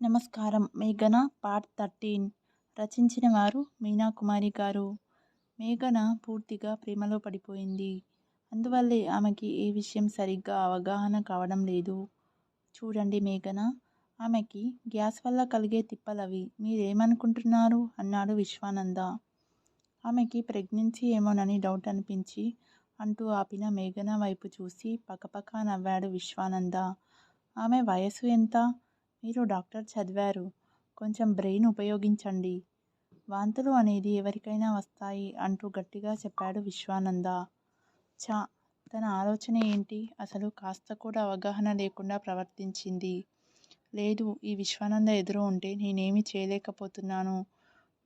నమస్కారం. 'మేఘన' పార్ట్ 13 రచించిన వారు మీనా కుమారి గారు. మేఘన పూర్తిగా ప్రేమలో పడిపోయింది. అందువల్లే ఆమెకి ఏ విషయం సరిగ్గా అవగాహన కావడం లేదు. చూడండి మేఘన, ఆమెకి గ్యాస్ వల్ల కలిగే తిప్పలవి మీరేమనుకుంటున్నారు? అన్నాడు విశ్వానంద. ఆమెకి ప్రెగ్నెన్సీ ఏమోనని డౌట్ అనిపించి అంటూ ఆపిన మేఘన వైపు చూసి పకపకా నవ్వాడు విశ్వానంద. ఆమె వయసు ఎంత? మీరు డాక్టర్ చదివారు. కొంచెం బ్రెయిన్ ఉపయోగించండి. వాంతులు అనేది ఎవరికైనా వస్తాయి అంటూ గట్టిగా చెప్పాడు విశ్వానంద. ఛ! తన ఆలోచన ఏంటి? అసలు కాస్త కూడా అవగాహన లేకుండా ప్రవర్తించింది. లేదు, ఈ విశ్వానంద ఎదురు ఉంటే నేనేమీ చేయలేకపోతున్నాను.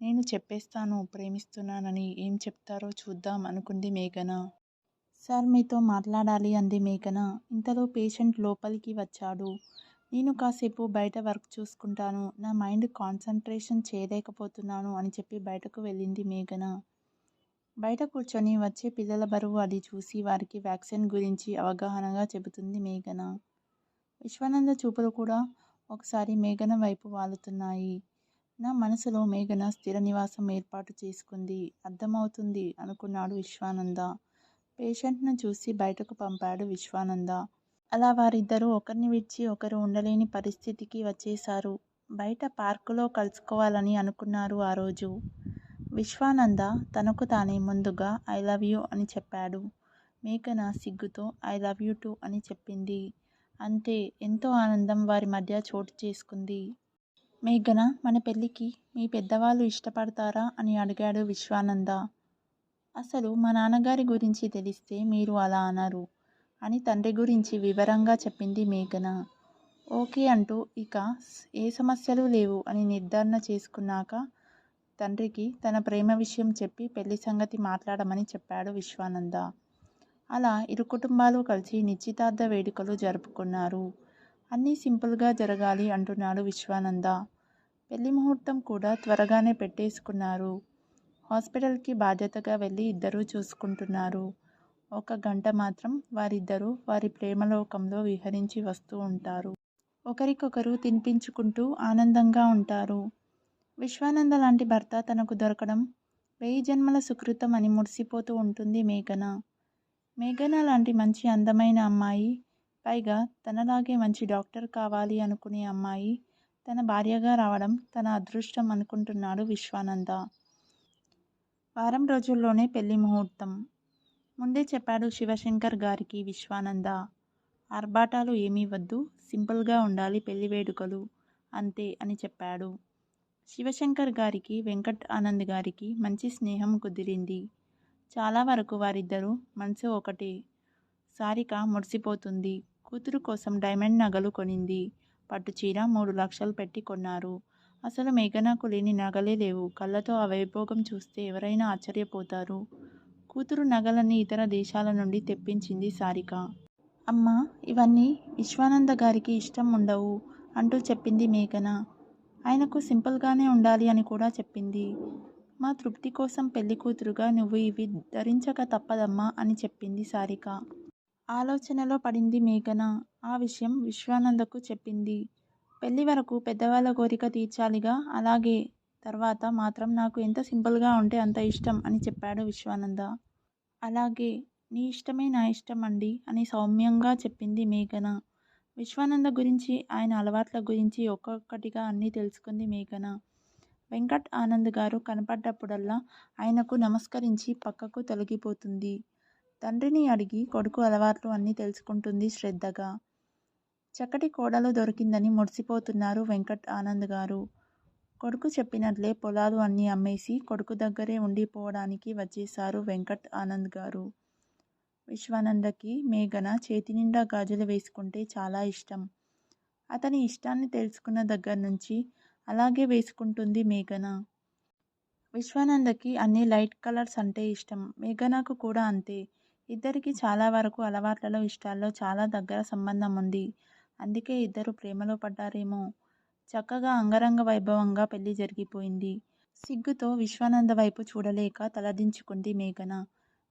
నేను చెప్పేస్తాను ప్రేమిస్తున్నానని. ఏం చెప్తారో చూద్దాం అనుకుంది మేఘన. సార్ మీతో మాట్లాడాలి అంది మేఘన. ఇంతలో పేషెంట్ లోపలికి వచ్చాడు. నేను కాసేపు బయట వర్క్ చూసుకుంటాను. నా మైండ్ కాన్సంట్రేషన్ చేయలేకపోతున్నాను అని చెప్పి బయటకు వెళ్ళింది మేఘన. బయట కూర్చొని వచ్చే పిల్లల బరువు అది చూసి వారికి వ్యాక్సిన్ గురించి అవగాహనగా చెబుతుంది మేఘన. విశ్వానంద చూపులు కూడా ఒకసారి మేఘన వైపు వాలుతున్నాయి. నా మనసులో మేఘన స్థిర నివాసం ఏర్పాటు చేసుకుంది. అర్థమవుతుంది అనుకున్నాడు విశ్వానంద. పేషెంట్ను చూసి బయటకు పంపాడు విశ్వానంద. అలా వారిద్దరూ ఒకరిని విడిచి ఒకరు ఉండలేని పరిస్థితికి వచ్చేశారు. బయట పార్కులో కలుసుకోవాలని అనుకున్నారు ఆ రోజు. విశ్వానంద తనకు తానే ముందుగా ఐ లవ్ యూ అని చెప్పాడు. మేఘన సిగ్గుతో ఐ లవ్ యూ టూ అని చెప్పింది. అంతే, ఎంతో ఆనందం వారి మధ్య చోటు చేసుకుంది. మేఘన, మన పెళ్ళికి మీ పెద్దవాళ్ళు ఇష్టపడతారా అని అడిగాడు విశ్వానంద. అసలు మా నాన్నగారి గురించి తెలిస్తే మీరు అలా అనరు అని తండ్రి గురించి వివరంగా చెప్పింది మేఘన. ఓకే అంటూ ఇక ఏ సమస్యలు లేవు అని నిర్ధారణ చేసుకున్నాక తండ్రికి తన ప్రేమ విషయం చెప్పి పెళ్లి సంగతి మాట్లాడమని చెప్పాడు విశ్వానంద. అలా ఇరు కుటుంబాలు కలిసి నిశ్చితార్థ వేడుకలు జరుపుకున్నారు. అన్నీ సింపుల్గా జరగాలి అంటున్నాడు విశ్వానంద. పెళ్లి ముహూర్తం కూడా త్వరగానే పెట్టేసుకున్నారు. హాస్పిటల్కి బాధ్యతగా వెళ్ళి ఇద్దరూ చూసుకుంటున్నారు. ఒక గంట మాత్రం వారిద్దరూ వారి ప్రేమలోకంలో విహరించి వస్తూ ఉంటారు. ఒకరికొకరు తినిపించుకుంటూ ఆనందంగా ఉంటారు. విశ్వానంద లాంటి భర్త తనకు దొరకడం 1000 జన్మల సుకృతం అని మురిసిపోతూ ఉంటుంది మేఘన. మేఘన లాంటి మంచి అందమైన అమ్మాయి, పైగా తనలాగే మంచి డాక్టర్ కావాలి అనుకునే అమ్మాయి తన భార్యగా రావడం తన అదృష్టం అనుకుంటున్నాడు విశ్వానంద. వారం రోజుల్లోనే పెళ్లి ముహూర్తం. ముందే చెప్పాడు శివశంకర్ గారికి విశ్వానంద. ఆర్భాటాలు ఏమీ వద్దు, సింపుల్గా ఉండాలి పెళ్లి వేడుకలు అంతే అని చెప్పాడు. శివశంకర్ గారికి వెంకట్ ఆనంద్ గారికి మంచి స్నేహం కుదిరింది. చాలా వరకు వారిద్దరూ మనసు ఒకటే. సారిక మురిసిపోతుంది. కూతురు కోసం డైమండ్ నగలు కొనింది. పట్టుచీర 3 లక్షలు పెట్టి కొన్నారు. అసలు మేఘనకు లేని నగలే లేవు. కళ్ళతో ఆ వైభోగం చూస్తే ఎవరైనా ఆశ్చర్యపోతారు. కూతురు నగలన్నీ ఇతర దేశాల నుండి తెప్పించింది సారిక. అమ్మా, ఇవన్నీ విశ్వానంద గారికి ఇష్టం ఉండవు అంటూ చెప్పింది మేఘన. ఆయనకు సింపుల్గానే ఉండాలి అని కూడా చెప్పింది. మా తృప్తి కోసం పెళ్లి కూతురుగా నువ్వు ఇవి ధరించక తప్పదమ్మా అని చెప్పింది సారిక. ఆలోచనలో పడింది మేఘన. ఆ విషయం విశ్వానందకు చెప్పింది. పెళ్లి వరకు పెద్దవాళ్ళ కోరిక తీర్చాలిగా, అలాగే తర్వాత మాత్రం నాకు ఎంత సింపుల్గా ఉంటే అంత ఇష్టం అని చెప్పాడు విశ్వానంద. అలాగే, నీ ఇష్టమే నా ఇష్టం అండి అని సౌమ్యంగా చెప్పింది మేఘన. విశ్వానంద గురించి, ఆయన అలవాట్ల గురించి ఒక్కొక్కటిగా అన్నీ తెలుసుకుంది మేఘన. వెంకట్ ఆనంద్ గారు కనపడ్డప్పుడల్లా ఆయనకు నమస్కరించి పక్కకు తొలగిపోతుంది. తండ్రిని అడిగి కొడుకు అలవాట్లు అన్నీ తెలుసుకుంటుంది శ్రద్ధగా. చక్కటి కోడలు దొరికిందని మురిసిపోతున్నారు వెంకట్ ఆనంద్ గారు. కొడుకు చెప్పినట్లే పొలాలు అన్నీ అమ్మేసి కొడుకు దగ్గరే ఉండిపోవడానికి వచ్చేశారు వెంకట్ ఆనంద్ గారు. విశ్వానందకి మేఘన చేతి నిండా గాజులు వేసుకుంటే చాలా ఇష్టం. అతని ఇష్టాన్ని తెలుసుకున్న దగ్గర నుంచి అలాగే వేసుకుంటుంది మేఘన. విశ్వానందకి అన్ని లైట్ కలర్స్ అంటే ఇష్టం. మేఘనకు కూడా అంతే. ఇద్దరికి చాలా వరకు అలవాట్లలో ఇష్టాల్లో చాలా దగ్గర సంబంధం ఉంది. అందుకే ఇద్దరు ప్రేమలో పడ్డారేమో. చక్కగా అంగరంగ వైభవంగా పెళ్లి జరిగిపోయింది. సిగ్గుతో విశ్వానంద వైపు చూడలేక తలదించుకుంది మేఘన.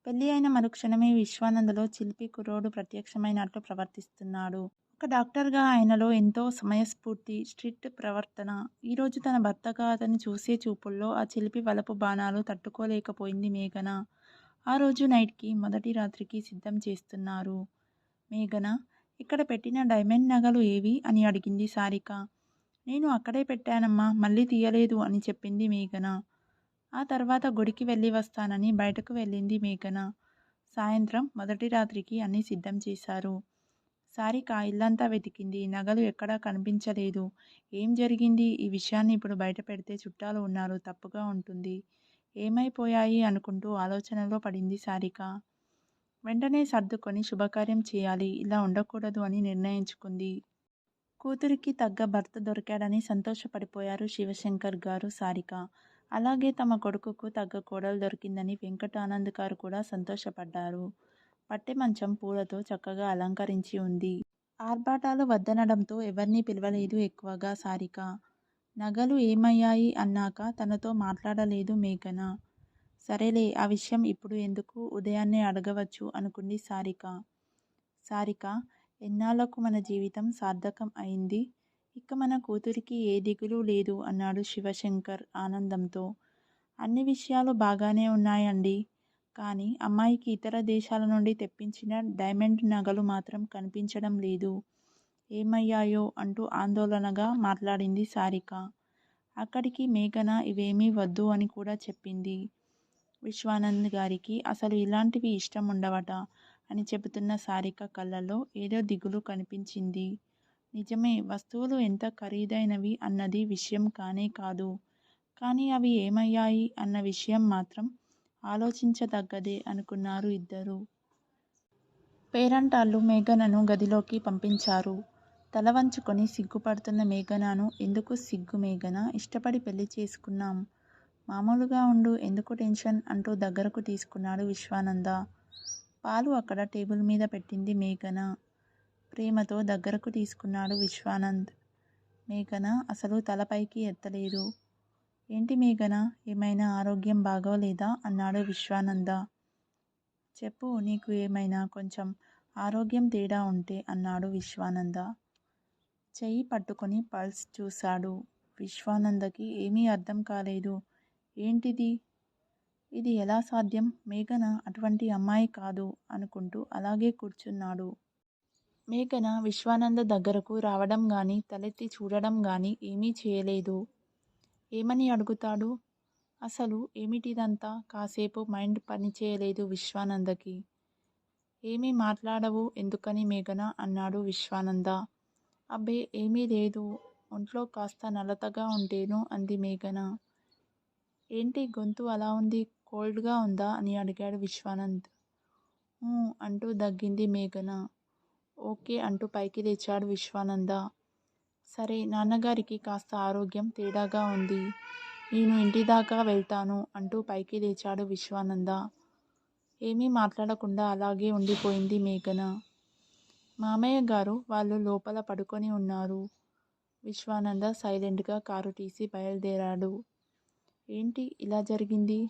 పెళ్లి అయిన మరుక్షణమే విశ్వానందలో చిలిపి కుర్రోడు ప్రత్యక్షమైనట్లు ప్రవర్తిస్తున్నాడు. ఒక డాక్టర్గా ఆయనలో ఎంతో సమయస్ఫూర్తి, స్ట్రిక్ట్ ప్రవర్తన. ఈరోజు తన భర్తగా అతన్ని చూసే చూపుల్లో ఆ చిలిపి వలపు బాణాలు తట్టుకోలేకపోయింది మేఘన. ఆ రోజు నైట్‌కి మొదటి రాత్రికి సిద్ధం చేస్తున్నారు. మేఘన, ఇక్కడ పెట్టిన డైమండ్ నగలు ఏవి అని అడిగింది సారిక. నేను అక్కడే పెట్టానమ్మా, మళ్ళీ తీయలేదు అని చెప్పింది మేఘన. ఆ తర్వాత గుడికి వెళ్ళి వస్తానని బయటకు వెళ్ళింది మేఘన. సాయంత్రం మొదటి రాత్రికి అన్నీ సిద్ధం చేశారు. సారిక ఇల్లంతా వెతికింది. నగలు ఎక్కడా కనిపించలేదు. ఏం జరిగింది? ఈ విషయాన్ని ఇప్పుడు బయట పెడితే చుట్టాలు ఉన్నారు. తప్పుగా ఉంటుంది. ఏమైపోయాయి అనుకుంటూ ఆలోచనలో పడింది సారిక. వెంటనే సర్దుకొని శుభకార్యం చేయాలి. ఇలా ఉండకూడదు అని నిర్ణయించుకుంది. కూతురికి తగ్గ భర్త దొరికాడని సంతోషపడిపోయారు శివశంకర్ గారు, సారిక. అలాగే తమ కొడుకుకు తగ్గ కోడలు దొరికిందని వెంకట్ ఆనంద్ గారు కూడా సంతోషపడ్డారు. పట్టె మంచం పూలతో చక్కగా అలంకరించి ఉంది. ఆర్భాటాలు వద్దనడంతో ఎవరినీ పిలవలేదు ఎక్కువగా సారిక. నగలు ఏమయ్యాయి అన్నాక తనతో మాట్లాడలేదు మేఘన. సరేలే, ఆ విషయం ఇప్పుడు ఎందుకు, ఉదయాన్నే అడగవచ్చు అనుకుంది సారిక. సారిక, ఎన్నాళ్లకు మన జీవితం సార్థకం అయింది. ఇక మన కూతురికి ఏ దిగులు లేదు అన్నాడు శివశంకర్ ఆనందంతో. అన్ని విషయాలు బాగానే ఉన్నాయండి. కానీ అమ్మాయికి ఇతర దేశాల నుండి తెప్పించిన డైమండ్ నగలు మాత్రం కనిపించడం లేదు. ఏమయ్యాయో అంటూ ఆందోళనగా మాట్లాడింది సారిక. అక్కడికి మేఘన ఇవేమీ వద్దు అని కూడా చెప్పింది. విశ్వానంద్ గారికి అసలు ఇలాంటివి ఇష్టం ఉండవట అని చెబుతున్న సారిక కళ్ళల్లో ఏదో దిగులు కనిపించింది. నిజమే, వస్తువులు ఎంత ఖరీదైనవి అన్నది విషయం కానే కాదు. కానీ అవి ఏమయ్యాయి అన్న విషయం మాత్రం ఆలోచించదగ్గదే అనుకున్నారు ఇద్దరు. పేరంటాళ్ళు మేఘనను గదిలోకి పంపించారు. తల వంచుకొని సిగ్గుపడుతున్న మేఘనను, ఎందుకు సిగ్గు మేఘన, ఇష్టపడి పెళ్లి చేసుకున్నాం. మామూలుగా ఉండు, ఎందుకు టెన్షన్ అంటూ దగ్గరకు తీసుకున్నాడు విశ్వానంద. పాలు అక్కడ టేబుల్ మీద పెట్టింది మేఘన. ప్రేమతో దగ్గరకు తీసుకున్నాడు విశ్వానంద్. మేఘన అసలు తలపైకి ఎత్తలేదు. ఏంటి మేఘన, ఏమైనా ఆరోగ్యం బాగోలేదా అన్నాడు విశ్వానంద. చెప్పు, నీకు ఏమైనా కొంచెం ఆరోగ్యం తేడా ఉంటే అన్నాడు విశ్వానంద. చెయ్యి పట్టుకొని పల్స్ చూశాడు. విశ్వానందకి ఏమీ అర్థం కాలేదు. ఏంటిది, ఇది ఎలా సాధ్యం, మేఘన అటువంటి అమ్మాయి కాదు అనుకుంటూ అలాగే కూర్చున్నాడు. మేఘన విశ్వానంద దగ్గరకు రావడం గాని తలెత్తి చూడడం గాని ఏమీ చేయలేదు. ఏమని అడుగుతాడు? అసలు ఏమిటిదంతా? కాసేపు మైండ్ పనిచేయలేదు విశ్వానందకి. ఏమీ మాట్లాడవు ఎందుకని మేఘన అన్నాడు విశ్వానంద. అబ్బే ఏమీ లేదు, ఒంట్లో కాస్త నలతగా ఉంటేను అంది మేఘన. ఏంటి గొంతు అలా ఉంది, కోల్డ్గా ఉందా అని అడిగాడు విశ్వానంద్. అంటూ దగ్గింది మేఘన. ఓకే అంటూ పైకి లేచాడు విశ్వానంద. సరే, నాన్నగారికి కాస్త ఆరోగ్యం తేడాగా ఉంది. నేను ఇంటి దాకా వెళ్తాను అంటూ పైకి లేచాడు విశ్వానంద. ఏమీ మాట్లాడకుండా అలాగే ఉండిపోయింది మేఘన. మామయ్య గారు వాళ్ళు లోపల పడుకొని ఉన్నారు. విశ్వానంద సైలెంట్గా కారు తీసి బయలుదేరాడు. ఏంటి ఇలా జరిగింది?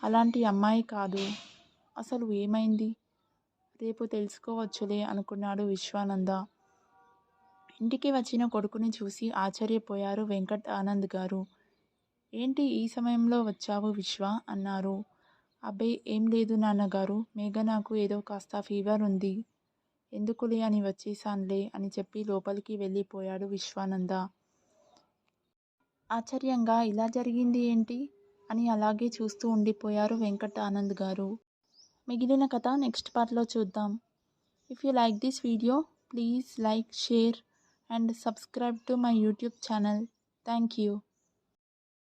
అలాంటి అమ్మాయి కాదు. అసలు ఏమైంది? రేపు తెలుసుకోవచ్చులే అనుకున్నాడు విశ్వానంద. ఇంటికి వచ్చిన కొడుకుని చూసి ఆశ్చర్యపోయారు వెంకట్ ఆనంద్ గారు. ఏంటి ఈ సమయంలో వచ్చావు విశ్వ అన్నారు. అబ్బే ఏం లేదు నాన్నగారు, మేఘనాకు ఏదో కాస్త ఫీవర్ ఉంది. ఎందుకులే అని వచ్చేసానులే అని చెప్పి లోపలికి వెళ్ళిపోయాడు విశ్వానంద. ఆశ్చర్యంగా ఇలా జరిగింది ఏంటి అని అలాగే చూస్తూ ఉండిపోయారు వెంకట్ ఆనంద్ గారు. మిగిలిన కథ నెక్స్ట్ పార్ట్లో చూద్దాం. If you like this video, please like, share and subscribe to my YouTube channel. Thank you.